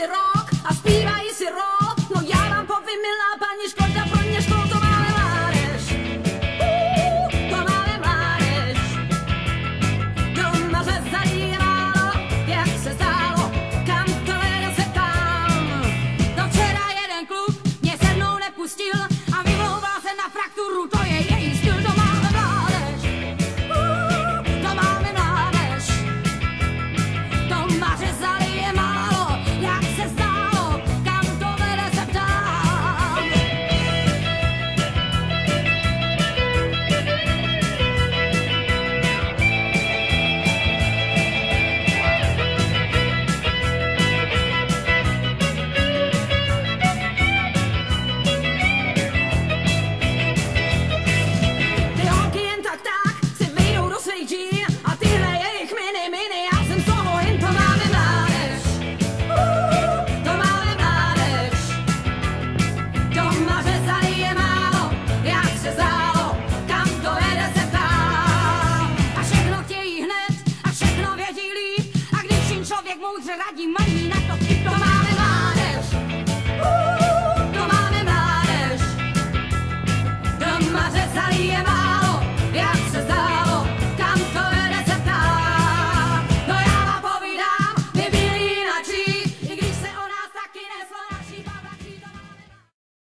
si rock a zpívají si rock. No já vám povím, milá paní, škoda pro mě školu, to máme mládež. To máme mládež. Doma řezali je málo, jak se zdálo, kam to vede se tam. No včera jeden kluk mě se mnou nepustil a vymlouval se na frakturu, to je její styl. To máme mládež. To máme mládež. Doma řezali je málo, jak se zdálo, kam to vede se ptám. Ty holky jen tak si vejdou do svých džín a tyhle jejich mini, já jsem z toho jen. To máme mládež. To máme mládež. Doma řezali je málo, jak se zdálo, kam to vede se ptám. A všechno chtějí hned a všechno vědí líp, a když jim člověk moudře radí, mají na to